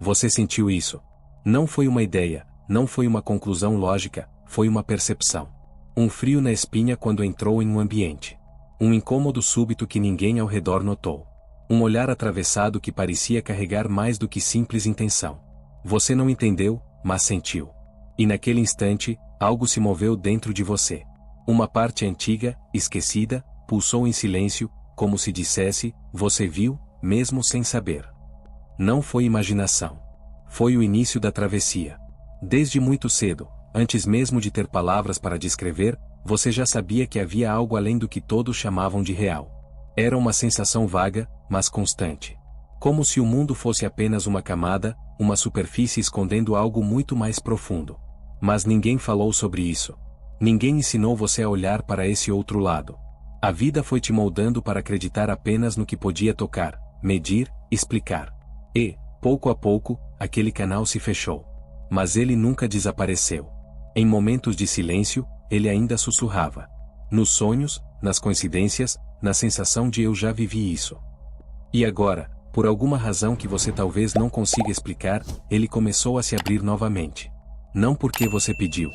Você sentiu isso. Não foi uma ideia, não foi uma conclusão lógica, foi uma percepção. Um frio na espinha quando entrou em um ambiente. Um incômodo súbito que ninguém ao redor notou. Um olhar atravessado que parecia carregar mais do que simples intenção. Você não entendeu, mas sentiu. E naquele instante, algo se moveu dentro de você. Uma parte antiga, esquecida, pulsou em silêncio, como se dissesse, você viu, mesmo sem saber. Não foi imaginação. Foi o início da travessia. Desde muito cedo, antes mesmo de ter palavras para descrever, você já sabia que havia algo além do que todos chamavam de real. Era uma sensação vaga, mas constante. Como se o mundo fosse apenas uma camada, uma superfície escondendo algo muito mais profundo. Mas ninguém falou sobre isso. Ninguém ensinou você a olhar para esse outro lado. A vida foi te moldando para acreditar apenas no que podia tocar, medir, explicar. E, pouco a pouco, aquele canal se fechou. Mas ele nunca desapareceu. Em momentos de silêncio, ele ainda sussurrava. Nos sonhos, nas coincidências, na sensação de eu já vivi isso. E agora, por alguma razão que você talvez não consiga explicar, ele começou a se abrir novamente. Não porque você pediu.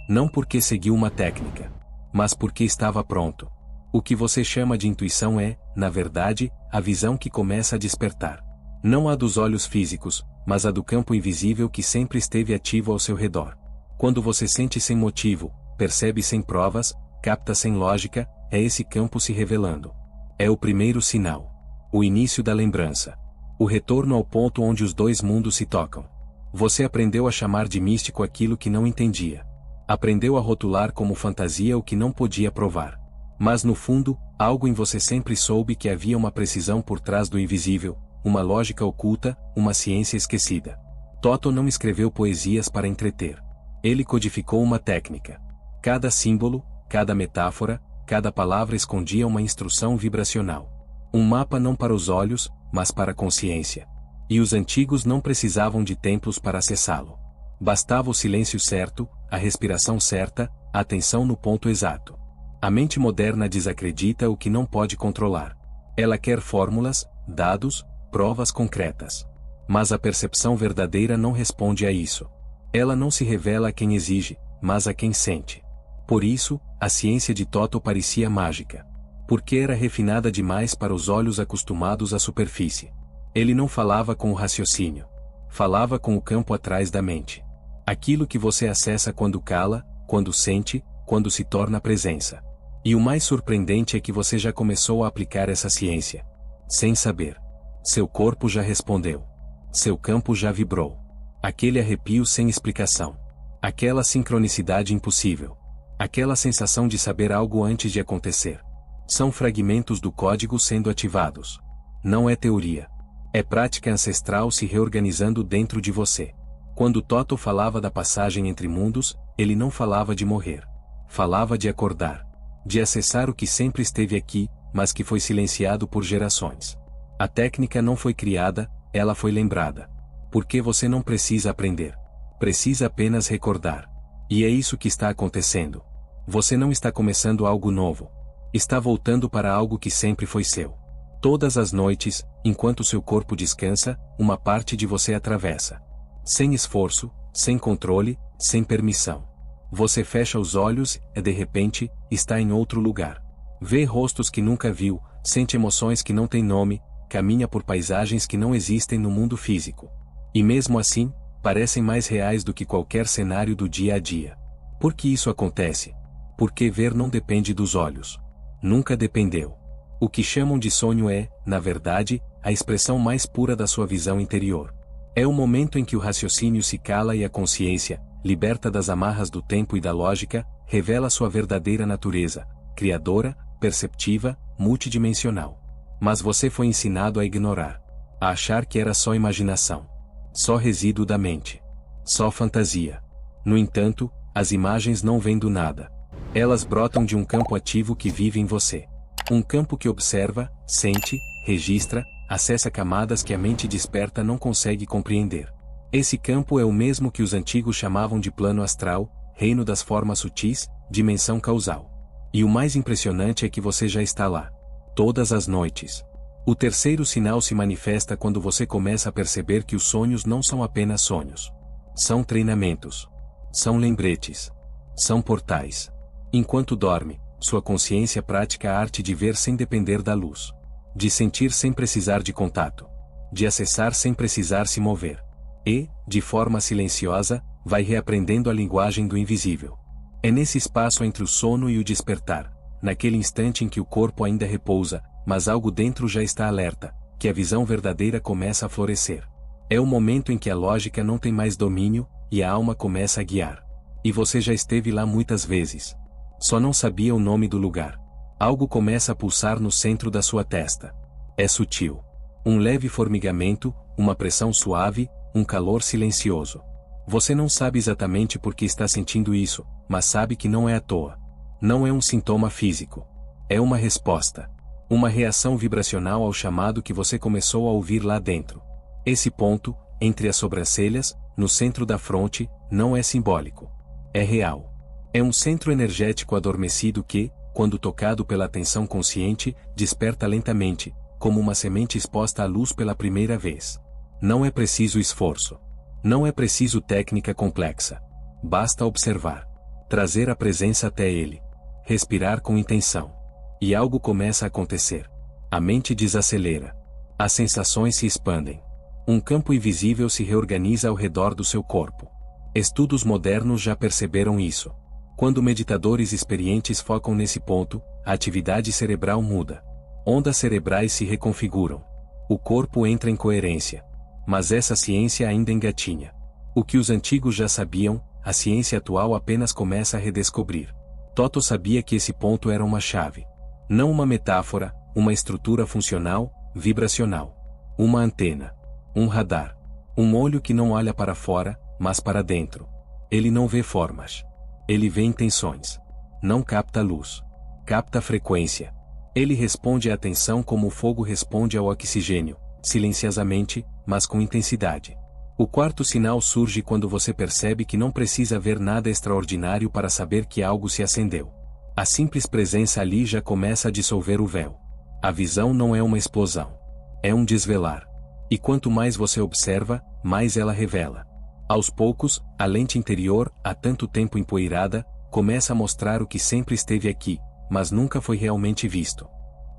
Não porque seguiu uma técnica. Mas porque estava pronto. O que você chama de intuição é, na verdade, a visão que começa a despertar. Não a dos olhos físicos, mas a do campo invisível que sempre esteve ativo ao seu redor. Quando você sente sem motivo, percebe sem provas, capta sem lógica, é esse campo se revelando. É o primeiro sinal. O início da lembrança. O retorno ao ponto onde os dois mundos se tocam. Você aprendeu a chamar de místico aquilo que não entendia. Aprendeu a rotular como fantasia o que não podia provar. Mas no fundo, algo em você sempre soube que havia uma precisão por trás do invisível, uma lógica oculta, uma ciência esquecida. Toto não escreveu poesias para entreter. Ele codificou uma técnica. Cada símbolo, cada metáfora, cada palavra escondia uma instrução vibracional. Um mapa não para os olhos, mas para a consciência. E os antigos não precisavam de templos para acessá-lo. Bastava o silêncio certo, a respiração certa, a atenção no ponto exato. A mente moderna desacredita o que não pode controlar. Ela quer fórmulas, dados, provas concretas. Mas a percepção verdadeira não responde a isso. Ela não se revela a quem exige, mas a quem sente. Por isso, a ciência de Toto parecia mágica. Porque era refinada demais para os olhos acostumados à superfície. Ele não falava com o raciocínio. Falava com o campo atrás da mente. Aquilo que você acessa quando cala, quando sente, quando se torna presença. E o mais surpreendente é que você já começou a aplicar essa ciência. Sem saber. Seu corpo já respondeu. Seu campo já vibrou. Aquele arrepio sem explicação. Aquela sincronicidade impossível. Aquela sensação de saber algo antes de acontecer. São fragmentos do código sendo ativados. Não é teoria. É prática ancestral se reorganizando dentro de você. Quando Toto falava da passagem entre mundos, ele não falava de morrer. Falava de acordar. De acessar o que sempre esteve aqui, mas que foi silenciado por gerações. A técnica não foi criada, ela foi lembrada. Porque você não precisa aprender. Precisa apenas recordar. E é isso que está acontecendo. Você não está começando algo novo. Está voltando para algo que sempre foi seu. Todas as noites, enquanto seu corpo descansa, uma parte de você atravessa. Sem esforço, sem controle, sem permissão. Você fecha os olhos e de repente, está em outro lugar. Vê rostos que nunca viu, sente emoções que não têm nome, caminha por paisagens que não existem no mundo físico. E mesmo assim, parecem mais reais do que qualquer cenário do dia a dia. Por que isso acontece? Porque ver não depende dos olhos. Nunca dependeu. O que chamam de sonho é, na verdade, a expressão mais pura da sua visão interior. É o momento em que o raciocínio se cala e a consciência, liberta das amarras do tempo e da lógica, revela sua verdadeira natureza, criadora, perceptiva, multidimensional. Mas você foi ensinado a ignorar. A achar que era só imaginação. Só resíduo da mente. Só fantasia. No entanto, as imagens não vêm do nada. Elas brotam de um campo ativo que vive em você. Um campo que observa, sente, registra, acessa camadas que a mente desperta não consegue compreender. Esse campo é o mesmo que os antigos chamavam de plano astral, reino das formas sutis, dimensão causal. E o mais impressionante é que você já está lá. Todas as noites. O terceiro sinal se manifesta quando você começa a perceber que os sonhos não são apenas sonhos. São treinamentos. São lembretes. São portais. Enquanto dorme, sua consciência pratica a arte de ver sem depender da luz. De sentir sem precisar de contato. De acessar sem precisar se mover. E, de forma silenciosa, vai reaprendendo a linguagem do invisível. É nesse espaço entre o sono e o despertar, naquele instante em que o corpo ainda repousa, mas algo dentro já está alerta, que a visão verdadeira começa a florescer. É o momento em que a lógica não tem mais domínio, e a alma começa a guiar. E você já esteve lá muitas vezes. Só não sabia o nome do lugar. Algo começa a pulsar no centro da sua testa. É sutil. Um leve formigamento, uma pressão suave, um calor silencioso. Você não sabe exatamente por que está sentindo isso, mas sabe que não é à toa. Não é um sintoma físico. É uma resposta. Uma reação vibracional ao chamado que você começou a ouvir lá dentro. Esse ponto, entre as sobrancelhas, no centro da fronte, não é simbólico. É real. É um centro energético adormecido que, quando tocado pela atenção consciente, desperta lentamente, como uma semente exposta à luz pela primeira vez. Não é preciso esforço. Não é preciso técnica complexa. Basta observar. Trazer a presença até ele. Respirar com intenção. E algo começa a acontecer. A mente desacelera. As sensações se expandem. Um campo invisível se reorganiza ao redor do seu corpo. Estudos modernos já perceberam isso. Quando meditadores experientes focam nesse ponto, a atividade cerebral muda. Ondas cerebrais se reconfiguram. O corpo entra em coerência. Mas essa ciência ainda engatinha. O que os antigos já sabiam, a ciência atual apenas começa a redescobrir. Toto sabia que esse ponto era uma chave. Não uma metáfora, uma estrutura funcional, vibracional. Uma antena. Um radar. Um olho que não olha para fora, mas para dentro. Ele não vê formas. Ele vê intenções. Não capta luz. Capta frequência. Ele responde à atenção como o fogo responde ao oxigênio, silenciosamente, mas com intensidade. O quarto sinal surge quando você percebe que não precisa ver nada extraordinário para saber que algo se acendeu. A simples presença ali já começa a dissolver o véu. A visão não é uma explosão. É um desvelar. E quanto mais você observa, mais ela revela. Aos poucos, a lente interior, há tanto tempo empoeirada, começa a mostrar o que sempre esteve aqui, mas nunca foi realmente visto.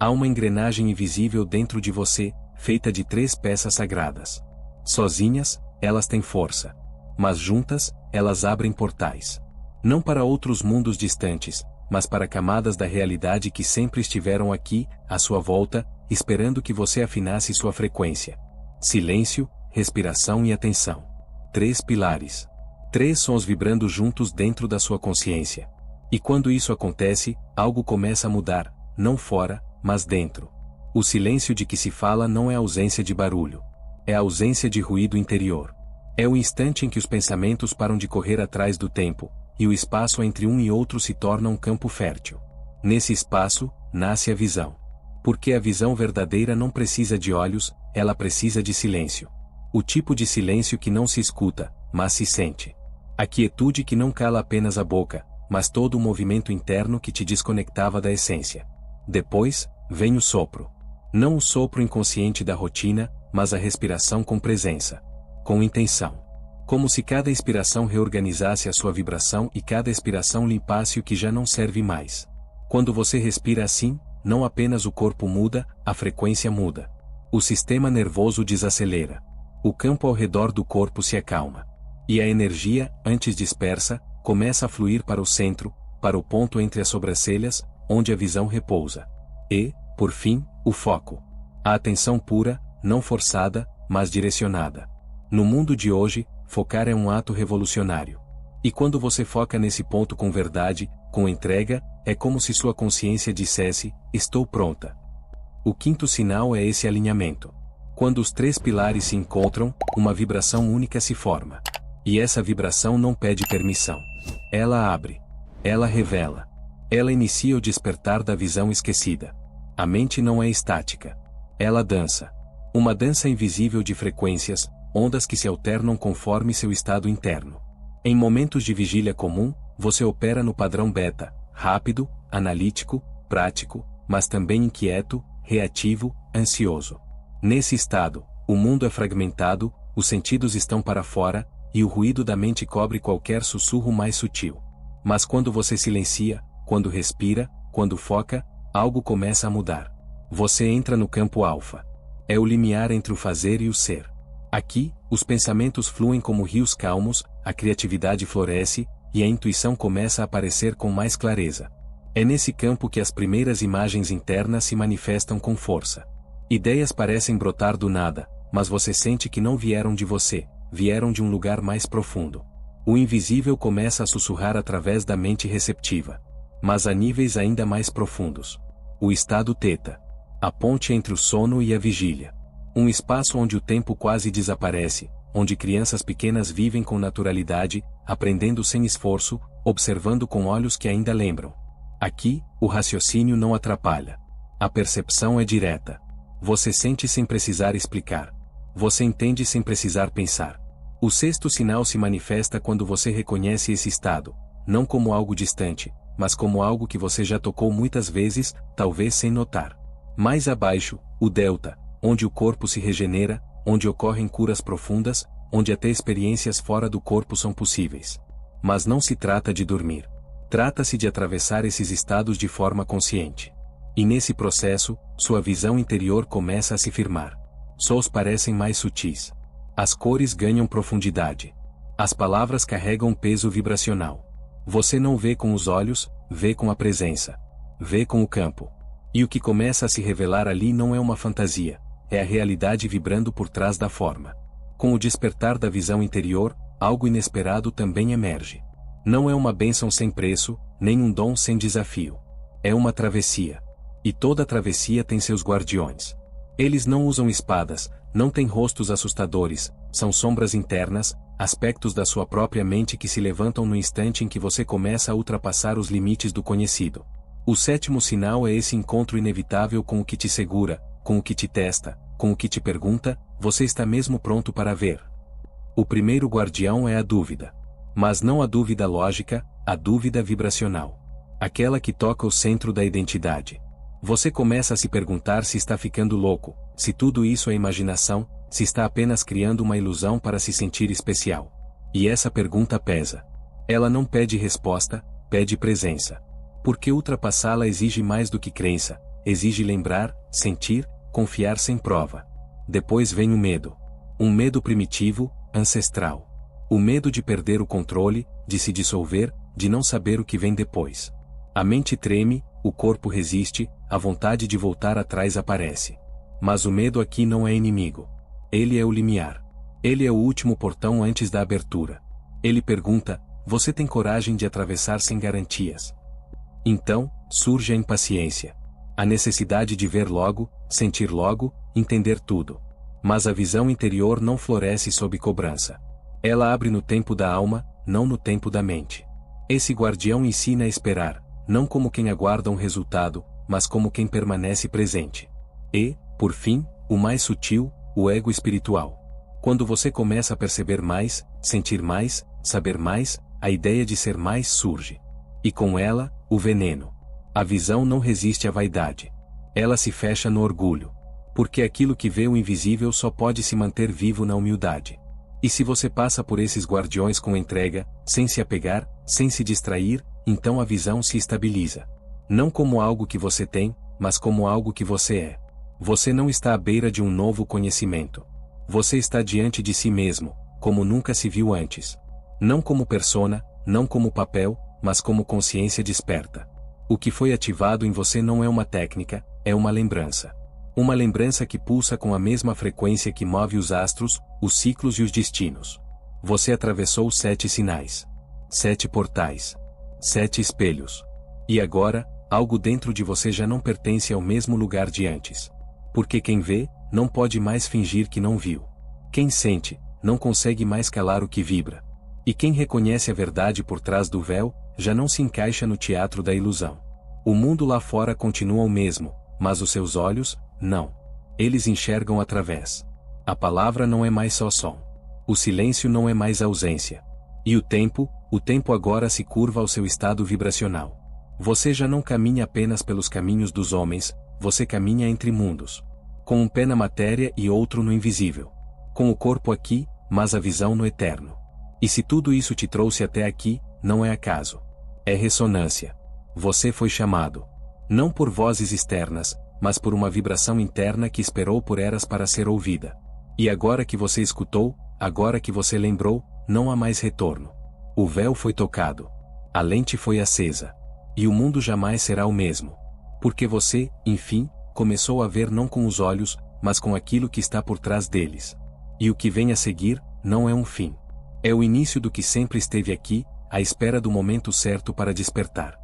Há uma engrenagem invisível dentro de você, feita de 3 peças sagradas. Sozinhas, elas têm força. Mas juntas, elas abrem portais. Não para outros mundos distantes, mas para camadas da realidade que sempre estiveram aqui, à sua volta, esperando que você afinasse sua frequência. Silêncio, respiração e atenção. 3 pilares. 3 sons vibrando juntos dentro da sua consciência. E quando isso acontece, algo começa a mudar, não fora, mas dentro. O silêncio de que se fala não é ausência de barulho. É a ausência de ruído interior. É o instante em que os pensamentos param de correr atrás do tempo, e o espaço entre um e outro se torna um campo fértil. Nesse espaço, nasce a visão. Porque a visão verdadeira não precisa de olhos, ela precisa de silêncio. O tipo de silêncio que não se escuta, mas se sente. A quietude que não cala apenas a boca, mas todo o movimento interno que te desconectava da essência. Depois, vem o sopro. Não o sopro inconsciente da rotina, mas a respiração com presença. Com intenção. Como se cada inspiração reorganizasse a sua vibração e cada expiração limpasse o que já não serve mais. Quando você respira assim, não apenas o corpo muda, a frequência muda. O sistema nervoso desacelera. O campo ao redor do corpo se acalma. E a energia, antes dispersa, começa a fluir para o centro, para o ponto entre as sobrancelhas, onde a visão repousa. E, por fim, o foco. A atenção pura, não forçada, mas direcionada. No mundo de hoje, focar é um ato revolucionário. E quando você foca nesse ponto com verdade, com entrega, é como se sua consciência dissesse: estou pronta. O quinto sinal é esse alinhamento. Quando os 3 pilares se encontram, uma vibração única se forma. E essa vibração não pede permissão. Ela abre. Ela revela. Ela inicia o despertar da visão esquecida. A mente não é estática. Ela dança. Uma dança invisível de frequências, ondas que se alternam conforme seu estado interno. Em momentos de vigília comum, você opera no padrão beta, rápido, analítico, prático, mas também inquieto, reativo, ansioso. Nesse estado, o mundo é fragmentado, os sentidos estão para fora, e o ruído da mente cobre qualquer sussurro mais sutil. Mas quando você silencia, quando respira, quando foca, algo começa a mudar. Você entra no campo alfa. É o limiar entre o fazer e o ser. Aqui, os pensamentos fluem como rios calmos, a criatividade floresce, e a intuição começa a aparecer com mais clareza. É nesse campo que as primeiras imagens internas se manifestam com força. Ideias parecem brotar do nada, mas você sente que não vieram de você, vieram de um lugar mais profundo. O invisível começa a sussurrar através da mente receptiva. Mas a níveis ainda mais profundos. O estado teta. A ponte entre o sono e a vigília. Um espaço onde o tempo quase desaparece, onde crianças pequenas vivem com naturalidade, aprendendo sem esforço, observando com olhos que ainda lembram. Aqui, o raciocínio não atrapalha. A percepção é direta. Você sente sem precisar explicar. Você entende sem precisar pensar. O sexto sinal se manifesta quando você reconhece esse estado, não como algo distante, mas como algo que você já tocou muitas vezes, talvez sem notar. Mais abaixo, o delta, onde o corpo se regenera, onde ocorrem curas profundas, onde até experiências fora do corpo são possíveis. Mas não se trata de dormir. Trata-se de atravessar esses estados de forma consciente. E nesse processo, sua visão interior começa a se firmar. Sons parecem mais sutis. As cores ganham profundidade. As palavras carregam peso vibracional. Você não vê com os olhos, vê com a presença. Vê com o campo. E o que começa a se revelar ali não é uma fantasia, é a realidade vibrando por trás da forma. Com o despertar da visão interior, algo inesperado também emerge. Não é uma bênção sem preço, nem um dom sem desafio. É uma travessia. E toda travessia tem seus guardiões. Eles não usam espadas, não têm rostos assustadores, são sombras internas, aspectos da sua própria mente que se levantam no instante em que você começa a ultrapassar os limites do conhecido. O sétimo sinal é esse encontro inevitável com o que te segura, com o que te testa, com o que te pergunta, você está mesmo pronto para ver? O primeiro guardião é a dúvida. Mas não a dúvida lógica, a dúvida vibracional. Aquela que toca o centro da identidade. Você começa a se perguntar se está ficando louco, se tudo isso é imaginação, se está apenas criando uma ilusão para se sentir especial. E essa pergunta pesa. Ela não pede resposta, pede presença. Porque ultrapassá-la exige mais do que crença, exige lembrar, sentir, confiar sem prova. Depois vem o medo. Um medo primitivo, ancestral. O medo de perder o controle, de se dissolver, de não saber o que vem depois. A mente treme, o corpo resiste, a vontade de voltar atrás aparece. Mas o medo aqui não é inimigo. Ele é o limiar. Ele é o último portão antes da abertura. Ele pergunta: você tem coragem de atravessar sem garantias? Então, surge a impaciência. A necessidade de ver logo, sentir logo, entender tudo. Mas a visão interior não floresce sob cobrança. Ela abre no tempo da alma, não no tempo da mente. Esse guardião ensina a esperar, não como quem aguarda um resultado, mas como quem permanece presente. E, por fim, o mais sutil, o ego espiritual. Quando você começa a perceber mais, sentir mais, saber mais, a ideia de ser mais surge. E com ela, o veneno. A visão não resiste à vaidade. Ela se fecha no orgulho. Porque aquilo que vê o invisível só pode se manter vivo na humildade. E se você passa por esses guardiões com entrega, sem se apegar, sem se distrair, então a visão se estabiliza. Não como algo que você tem, mas como algo que você é. Você não está à beira de um novo conhecimento. Você está diante de si mesmo, como nunca se viu antes. Não como persona, não como papel, mas como consciência desperta. O que foi ativado em você não é uma técnica, é uma lembrança. Uma lembrança que pulsa com a mesma frequência que move os astros, os ciclos e os destinos. Você atravessou 7 sinais. 7 portais. 7 espelhos. E agora, algo dentro de você já não pertence ao mesmo lugar de antes. Porque quem vê, não pode mais fingir que não viu. Quem sente, não consegue mais calar o que vibra. E quem reconhece a verdade por trás do véu, já não se encaixa no teatro da ilusão. O mundo lá fora continua o mesmo, mas os seus olhos, não. Eles enxergam através. A palavra não é mais só som. O silêncio não é mais ausência. E o tempo agora se curva ao seu estado vibracional. Você já não caminha apenas pelos caminhos dos homens, você caminha entre mundos. Com um pé na matéria e outro no invisível. Com o corpo aqui, mas a visão no eterno. E se tudo isso te trouxe até aqui, não é acaso. É ressonância. Você foi chamado. Não por vozes externas, mas por uma vibração interna que esperou por eras para ser ouvida. E agora que você escutou, agora que você lembrou, não há mais retorno. O véu foi tocado. A lente foi acesa. E o mundo jamais será o mesmo. Porque você, enfim, começou a ver não com os olhos, mas com aquilo que está por trás deles. E o que vem a seguir, não é um fim. É o início do que sempre esteve aqui, à espera do momento certo para despertar.